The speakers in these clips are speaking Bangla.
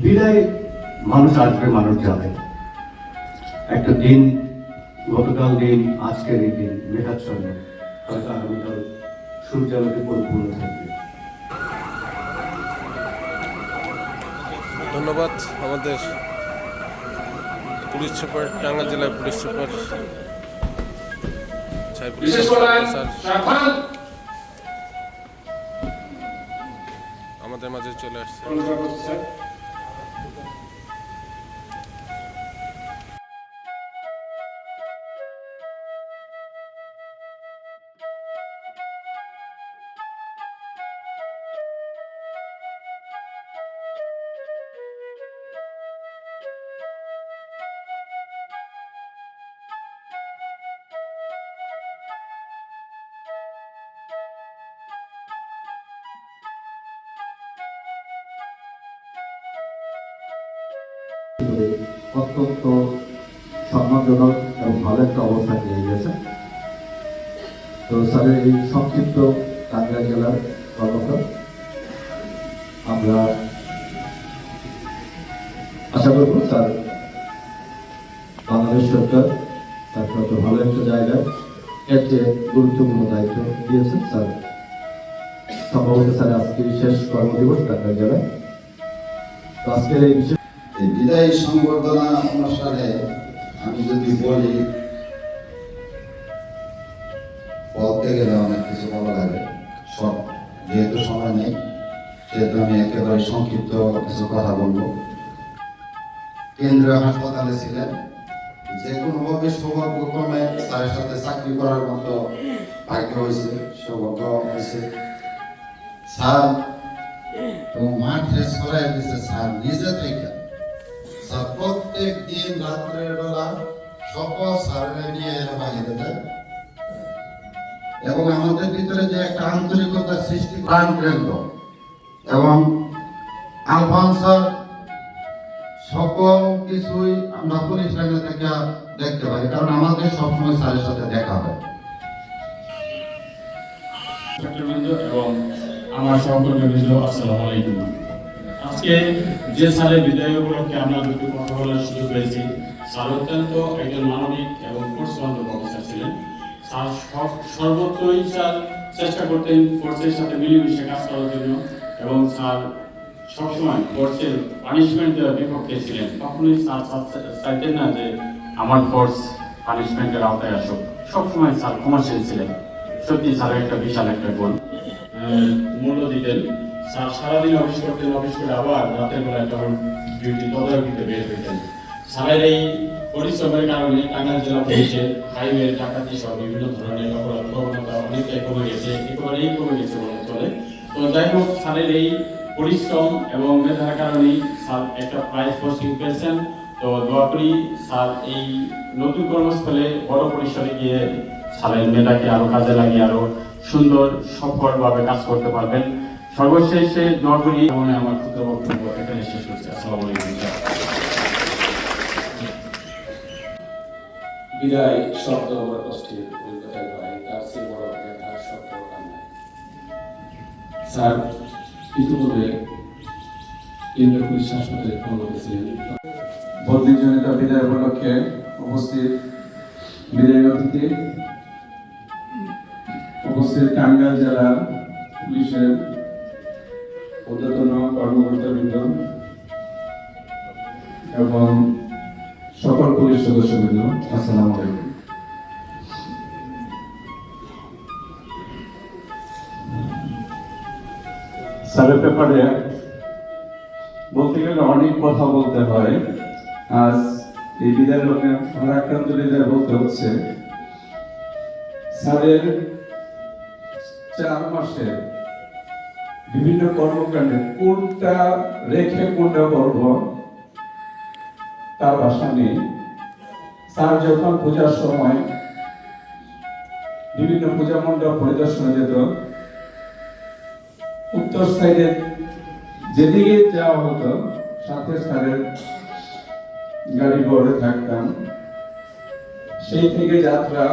বিদায় মানুষ আসবে, মানুষ যাবে। একটা দিন, গতকাল দিন, আজকের এই দিন মেঘাচ্ছন্ন, হয়তো আগামীকাল সূর্যালোকে পরিপূর্ণ থাকবে। ধন্যবাদ আমাদের পুলিশ সুপার, টাঙ্গাইল জেলার পুলিশ সুপার আমাদের মাঝে চলে আসছে। অত্যন্ত সম্মানজনক এবং ভালো একটা অবস্থা নিয়ে গেছে। তো স্যারের এই সংক্ষিপ্ত টাঙ্গাইল জেলার কর্মকাণ্ড আমরা আশা করব স্যার বাংলাদেশ সরকার স্যারকে অত ভালো একটা জায়গায় এর যে গুরুত্বপূর্ণ দায়িত্ব দিয়েছেন স্যার। সম্ভবত স্যার আজকে শেষ কর্মদিবস টাঙ্গাইল জেলায়। তো আজকের এই বিষয় বিদায়ী সংবর্ধনা অনুষ্ঠানে আমি যদি বলি, বলতে গেলে অনেক কিছু বলা লাগে, সব যেহেতু সময় নেই সেহেতু আমি একেবারে সংক্ষিপ্ত কিছু কথা বলবো। কেন্দ্রীয় হাসপাতালে ছিলেন, যে কোনোভাবে সৌভাগ্যক্রমে স্যারের সাথে চাকরি করার মতো ভাগ্য হয়েছে, সৌভাগ্য হয়েছে। স্যার এবং মাঠে ছড়াই দিচ্ছে স্যার নিজে থেকে। স্যার প্রত্যেক দিন রাত্রের বেলা সকল স্যারের নিয়ে বাহিরে যায় এবং আমাদের ভিতরে যে একটা আন্তরিকতার সৃষ্টি প্রাণ কেন্দ্র এবং আলফান স্যার সকল কিছুই আমরা পুলিশ লাইনে থেকে দেখতে পাই, কারণ আমাদের সবসময় স্যারের সাথে দেখা হয়। এবং আমার সহকর্মীবৃন্দ, আসসালামু আলাইকুম। আজকে যে স্যারের বিদায় উপলক্ষে আমরা দুটো কথা বলার সুযোগ পেয়েছি। স্যার অত্যন্ত একজন মানবিক এবং ফোর্স বান্ধব অফিসার ছিলেন। স্যার সর্বত্রই স্যার চেষ্টা করতেন ফোর্সের সাথে মিলেমিশে কাজ করার জন্য, এবং স্যার সবসময় ফোর্সের পানিশমেন্ট দেওয়ার বিপক্ষে ছিলেন। কখনোই স্যার চাইতেন না যে আমার ফোর্স পানিশমেন্টের আওতায় আসুক। সবসময় স্যার ক্ষমাশীল ছিলেন। সত্যি স্যারের একটা বিশাল একটা গুণ মূল্য দিতেন। স্যার সারাদিন অফিস করতেন, অফিস করে আবার রাতের বেলায় যখন ডিউটি তদারকিতে বের হইতেন। স্যারের এই পরিশ্রমের কারণে টাঙ্গাইল জেলা পুলিশের হাইওয়ে ডাকাতি সহ বিভিন্ন ধরনের অপরাধ প্রবণতা অনেকটাই কমে গেছে, একেবারেই কমে গেছে বলে চলে। তো যাই হোক, স্যারের এই পরিশ্রম এবং মেধার কারণেই স্যার একটা প্রাইজ পোস্টিং পেয়েছেন। তো দোয়া করি স্যার এই নতুন কর্মস্থলে বড় পরিসরে গিয়ে স্যারের মেধাকে আরো কাজে লাগিয়ে আরো সুন্দর সফলভাবে কাজ করতে পারবেন। সর্বশেষে দোয়া করি। আমার ক্ষুদ্র বক্তব্য এখানে শেষ করছি। আসসালামু আলাইকুম। বিদায় শব্দ বড় কষ্টের, কলকাতায় ভাই তার চেয়ে বড় ব্যথার শব্দ কান্নায়। স্যার ইতিপূর্বে কেন্দ্রীয় পুলিশ হাসপাতালে কর্মরত ছিলেন। বদলিজনিত বিদায় উপলক্ষে উপস্থিত বিদায় অতিথি, উপস্থিত টাঙ্গাইল জেলা পুলিশের ঊর্ধ্বতন কর্মকর্তাবৃন্দ এবং সকল পুলিশ সদস্যবৃন্দ, আসসালামু আলাইকুম। স্যারের ব্যাপারে বলতে গেলে অনেক কথা বলতে হয়। আজ এই বিদায় লোকে ভারাক্রান্ত বিদায় বলতে হচ্ছে। স্যারের 4 মাসে বিভিন্ন কর্মকাণ্ডে কোনটা রেখে কোনটা করব তার ভাষা নেই। স্যার যখন পূজার সময় বিভিন্ন পূজা মণ্ডপ পরিদর্শনে যেত, উত্তর সাইডে যেদিকে যাওয়া হতো সাথে স্যারের গাড়ি করে থাকতাম। সেই থেকে যাত্রা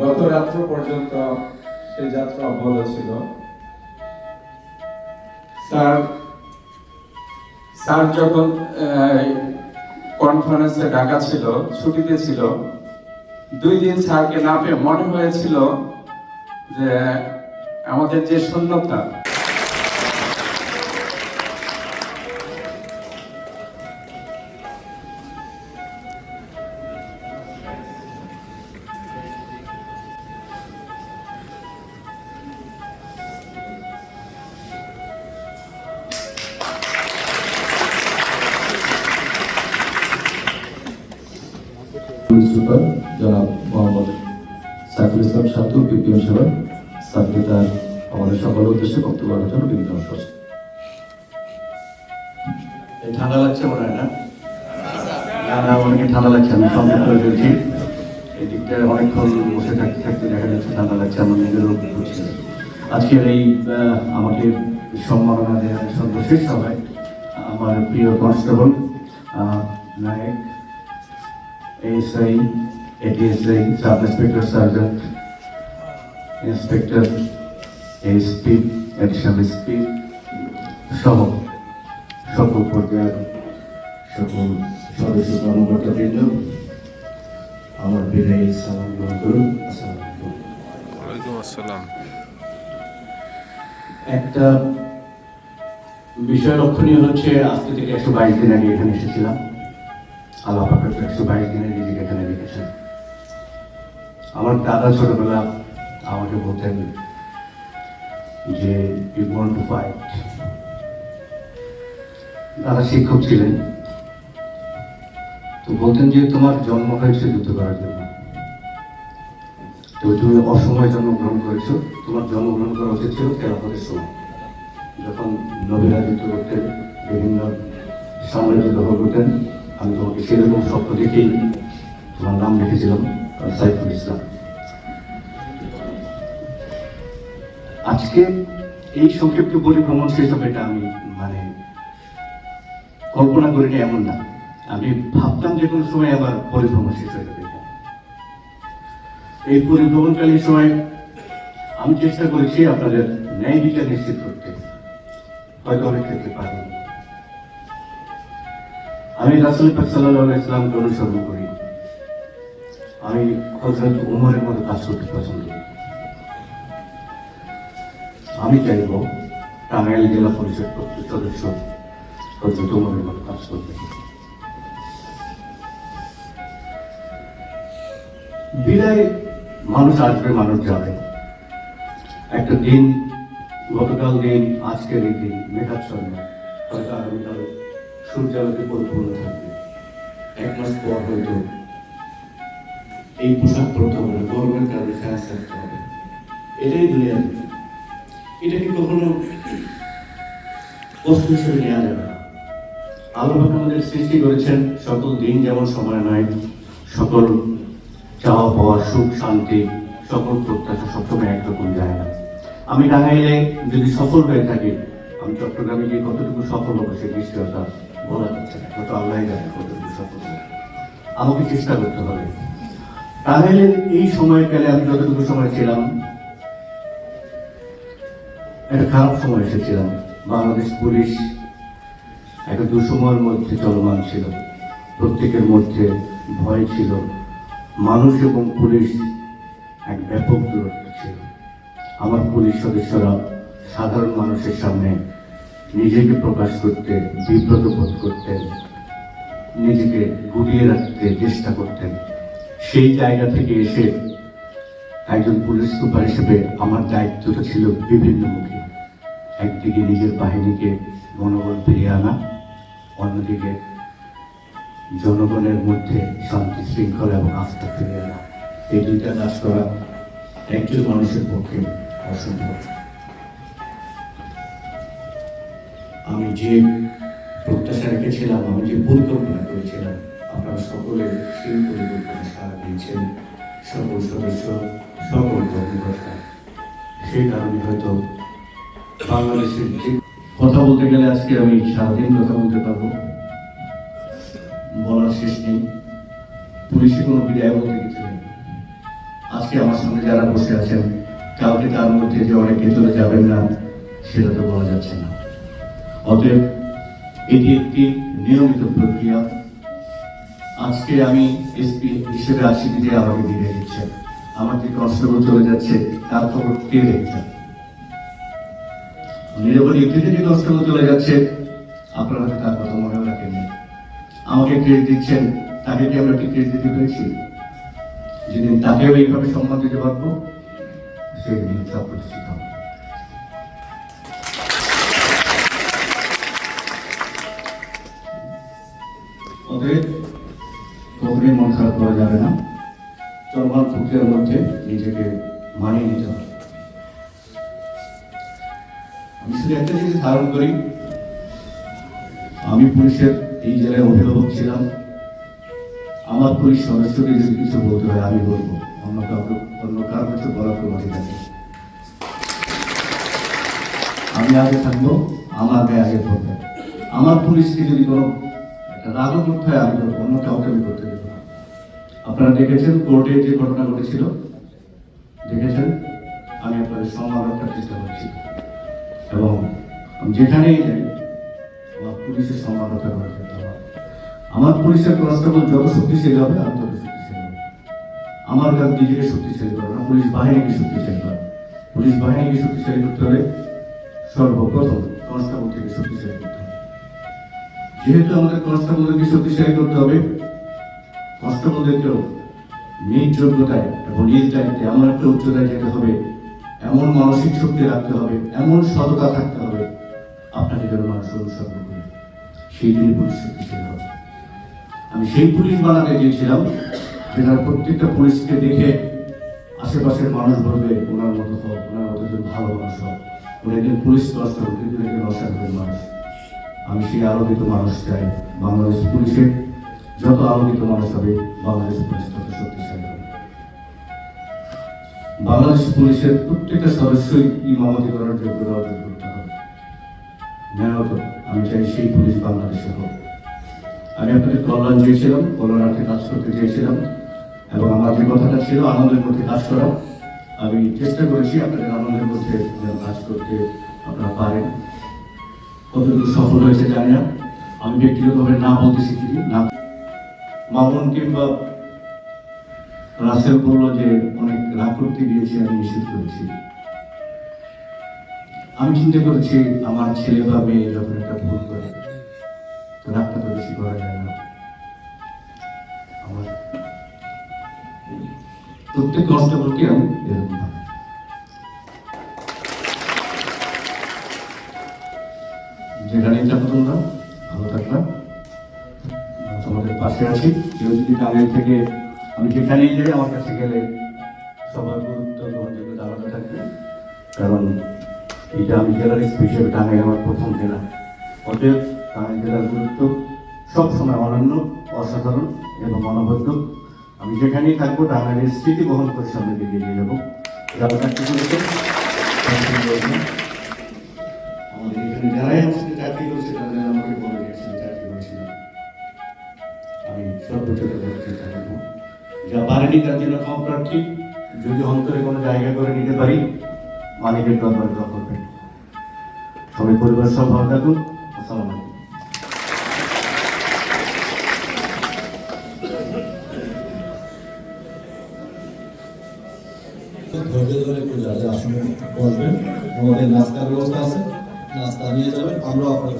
গত রাত্র পর্যন্ত সেই যাত্রা অব্যাহত ছিল। স্যার স্যার যখন কনফারেন্সে ডাকা ছিল, ছুটিতে ছিল, 2 দিন স্যারকে না পেয়ে মনে হয়েছিল যে আমাদের যে শূন্যতা, সুপার জনাব মোহাম্মদ সাইফুল ইসলাম সাতু বিপিএম সাহেব স্যারকে তার আমাদের সকলের উদ্দেশ্যে বক্তব্য রাখার জন্য বিনীত অনুরোধ করছি। এই ঠান্ডা লাগছে মনে হয় না? না না, অনেকে ঠান্ডা লাগছে, আমি সংক্ষেপ করে ফেলছি। এই দিকটায় অনেকক্ষণ বসে থাকতে থাকতে দেখা যাচ্ছে ঠান্ডা লাগছে, আমার নিজেরও হচ্ছে। আজকের এই আমাকে সম্মাননা দেওয়ার সর্বশেষ সভায় আমার প্রিয় constable Naik, ASI, ATSI, sub inspector, sergeant, inspector, SP, additional SP সহ সকল পর্যায়ের সকল সদস্য কর্মকর্তাবৃন্দ, আমার বিদায়ী সালাম গ্রহণ করুন। আসসালামু আলাইকুম। ওয়ালাইকুম আসসালাম। একটা বিষয় লক্ষণীয় হচ্ছে, আজকে থেকে 122 দিন আগে এখানে এসেছিলাম। আল্লাহ পাক 122 দিনের নিজেকে এখানে রেখেছেন। আমার দাদা ছোটবেলা আমাকে বলতেন যে ইউ ওয়ান্ট টু ফাইট। দাদা শিক্ষক ছিলেন, তো বলতেন যে তোমার জন্ম হয়েছে যুদ্ধ করার জন্য, তো তুমি অসময়ে জন্মগ্রহণ করেছো, তোমার জন্মগ্রহণ করা উচিত ছিল খেলাফতের সময়, যখন নবীরা যুদ্ধ করতেন, বিভিন্ন সাম্রাজ্য দখল করতেন। আমি তোমাকে সেরকম স্বপ্ন দেখেই তোমার নাম লিখেছিলাম সাইফুল ইসলাম। আজকে এই সংক্ষিপ্ত পরিভ্রমণ শেষ হবে, এটা আমি কল্পনা করিনি, এমন না। আমি ভাবতাম যে কোনো সময় আবার পরিভ্রমণ শেষ হয়ে যাবে। এই পরিভ্রমণকালীন সময় আমি চেষ্টা করেছি আপনাদের ন্যায় বিচার নিশ্চিত করতে, হয়তো অনেক ক্ষেত্রে পারিনি। আমি রাসূল পাক সাল্লাল্লাহু আলাইহি ওয়াসাল্লামকে অনুসরণ করি, আমি হযরত ওমরের মতো কাজ করতে পছন্দ করি। আমি চাইব টাঙ্গাইল জেলা পরিষদ সদস্য হযরত ওমরের মতো কাজ করতে। বিদায় মানুষ আসবে, মানুষ যাবে। একটা দিন, গতকাল দিন, আজকের এই দিন মেঘাচ্ছন্ন, হয়তো আগামীকাল সূর্যালোকে পরিপূর্ণ থাকবে। 1 মাস পর হয়তো এই পোশাক পরতে হবে না, গরমের কারণে ফ্যান থাকতে হবে। এটাই দুনিয়া। এটাকে কখনো কষ্ট হিসেবে নেওয়া যাবে না। আল্লাহ পাক আমাদের সৃষ্টি করেছেন, সকল দিন যেমন সময় নয়, সকল চাওয়া পাওয়া, সুখ শান্তি, সকল প্রত্যাশা সবসময় একরকম যায় না। আমি টাঙ্গাইলে যদি সফল হয়ে থাকি, আমি চট্টগ্রামে গিয়ে কতটুকু সফল হবো সে নিশ্চয়তা বলা যাচ্ছে না, কত আল্লাহ জানে কতটুকু সফল হবো। আমাকে চেষ্টা করতে হবে। টাঙ্গাইলের এই সময়কালে আমি যতটুকু সময় ছিলাম, একটা খারাপ সময় এসেছিলাম। বাংলাদেশ পুলিশ একটা দুঃসময়ের মধ্যে চলমান ছিল, প্রত্যেকের মধ্যে ভয় ছিল, মানুষ এবং পুলিশ এক ব্যাপক দূরত্ব ছিল। আমার পুলিশ সদস্যরা সাধারণ মানুষের সামনে নিজেকে প্রকাশ করতে বিব্রত বোধ করতেন, নিজেকে গুটিয়ে রাখতে চেষ্টা করতেন। সেই জায়গা থেকে এসে একজন পুলিশ সুপার হিসেবে আমার দায়িত্বটা ছিল বিভিন্নমুখী। একদিকে নিজের বাহিনীকে মনোবল ফিরিয়ে আনা, অন্যদিকে জনগণের মধ্যে শান্তি শৃঙ্খলা এবং আস্থা ফিরিয়ে আনা। এই দুইটা কাজ করা একজন মানুষের পক্ষে অসম্ভব। আমি যে প্রত্যাশা রেখেছিলাম, আমি যে পরিকল্পনা করেছিলাম, আপনারা সকলে সেই পরিকল্পনা সাড়া দিয়েছেন, সকল সদস্য, সকল কর্মকর্তা। সেই কারণে হয়তো বাংলাদেশের যে কথা বলতে গেলে আজকে আমি সারাদিন কথা বলতে পারবো, বলার শেষ নেই। পুলিশে কোনো বিদায় বলতে কিছু নেই। আজকে আমার সঙ্গে যারা বসে আছেন, কাউকে তার মধ্যে যে অনেক ভেতরে যাবেন না, সেটা তো বলা যাচ্ছে না। অতএব এটি একটি নিয়মিত প্রক্রিয়া। আজকে আমি এসপি হিসেবে আছি, যে আমাকে দিয়ে দিচ্ছেন, আমার যে কনস্টেবল চলে যাচ্ছে তার খবর কে রেখেছেন? নিরাপদ ইউটিতে যে কনস্টেবল চলে যাচ্ছে আপনারা হয়তো তার কথা মনেও রাখেননি। আমাকে ক্রেডিট দিচ্ছেন, তাকে কি আমরা ক্রেডিট দিতে পেরেছি? যেদিন তাকেও এইভাবে সম্মান দিতে পারবো সেই দিন সব প্রতিষ্ঠিত হবে। অতএব কখনোই মন খারাপ করা যাবে না। চলমান প্রক্রিয়ার মধ্যে নিজেকে মানিয়ে নিতে হবে। আমি শুধু একটা জিনিস ধারণ করি, আমি পুলিশের এই জেলায় অভিভাবক ছিলাম। আমার পুলিশ সদস্যকে যদি কিছু বলতে হয় আমি বলবো, অন্য কারো কিছু বলার কোনো অধিকার নেই। আমি আগে থাকবো, আমার গায়ে আগে থাকবে। আমার পুলিশকে যদি কোনো একটা রাগও করতে হয় আমি অন্য কাউকে আমি করতে দেবো না। আপনারা দেখেছেন কোর্টে যে ঘটনা ঘটেছিল, দেখেছেন আমি আপনাদের সম্মান রক্ষার চেষ্টা করছি এবং আমি যেখানেই যাই আমার পুলিশের সম্মান রক্ষা করার চেষ্টা হবে। আমার পুলিশের কনস্টেবল যত শক্তিশালী হবে আমি তত শক্তিশালী হবে। আমার কাজ নিজেকে শক্তিশালী করে না, পুলিশ বাহিনীকে শক্তিশালী করে। পুলিশ বাহিনীকে শক্তিশালী করতে হলে সর্বপ্রথম কনস্টেবল থেকে শক্তিশালী করতে হবে। যেহেতু আমাদের কনস্টেবলদেরকে শক্তিশালী করতে হবে, কনস্টেবলদেরকেও নিজ যোগ্যতায় এবং নিজ দায়িত্বে এমন একটা উচ্চতায় যেতে হবে, এমন মানসিক শক্তি রাখতে হবে, এমন সততা থাকতে হবে আপনাকে যেন মানুষ অনুসরণ করে, সেই দিনই পুলিশ শক্তিশালী হবে। আমি সেই পুলিশ বানাতে গিয়েছিলাম যেটা প্রত্যেকটা পুলিশকে দেখে আশেপাশের মানুষ বলবে ওনার মতো হোক, ওনার মতো একজন ভালো মানুষ হোক, উনি একজন পুলিশ কনস্টেবল কিন্তু একজন অসাধারণ মানুষ। আমি সেই আলোকিত মানুষ চাই। বাংলাদেশ পুলিশের যত আলোকিত মানুষ হবে বাংলাদেশ পুলিশ তত শক্তিশালী হবে। বাংলাদেশ পুলিশের প্রত্যেকটা সদস্যই ইমামতি করার যোগ্যতা অর্জন করতে হবে। ন্যায়ত আমি চাই সেই পুলিশ বাংলাদেশে হোক। আমি আপনাদের কল্যাণ চেয়েছিলাম, কল্যাণার্থে কাজ করতে চেয়েছিলাম এবং আমার যে কথাটা ছিল আনন্দের মধ্যে কাজ করা, আমি চেষ্টা করেছি আপনাদের আনন্দের মধ্যে কাজ করতে আপনারা পারেন। কতটুকু সফল হয়েছে জানি না, আমি ব্যক্তিগতভাবে না বলতে শিখিনি না। মামুন কিংবা রাসেল বলল যে অনেক রাগ করতে গিয়েছি, আমি নিষেধ করেছি। আমি চিন্তা করেছি আমার ছেলে বা মেয়ে যখন একটা ভুল করে তো রাগটা তো বেশি করা যায় না। আমার প্রত্যেক কনস্টেবলকে আমি এরকম ভাবে যেখানেই থাকো তোমরা ভালো থাকবা, তোমাদের পাশে আছি। কেউ যদি টাঙ্গাইল থেকে, আমি যেখানেই যাই আমার কাছে গেলে সবার গুরুত্ব গ্রহণযোগ্যতা আলাদা থাকবে, কারণ এটা আমি জেলার এসপি হিসেবে টাঙ্গাইল আমার প্রথম জেলা। অতএব টাঙ্গাইল জেলার গুরুত্ব সবসময় অনন্য, অসাধারণ এবং অনবদ্য। আমি যেখানেই থাকবো টাঙ্গাইলের স্মৃতি বহন করে সামনে এগিয়ে নিয়ে যাবো। যারা চাকরি করেছেন আমাদের এখানে যারাই আমার সাথে চাকরি করেছে তাদের আমাকে বলে গেছেন চাকরি করেছিলাম, আমি সর্বোচ্চ করার চেষ্টা করবো। যা পারেনি তার জন্য ক্ষমা প্রার্থী। যদি অন্তরে কোনো জায়গা করে নিতে পারি মালিকের দরবারে দোয়া করবেন। সবাই পরিবার সব ভালো থাকুন। আসসালামু আলাইকুম। ধৈর্য ধরে একটু যাদের আসনে বসবেন, আমাদের নাস্তার ব্যবস্থা আছে, নাস্তা নিয়ে যাবেন, আমরাও আপনাদের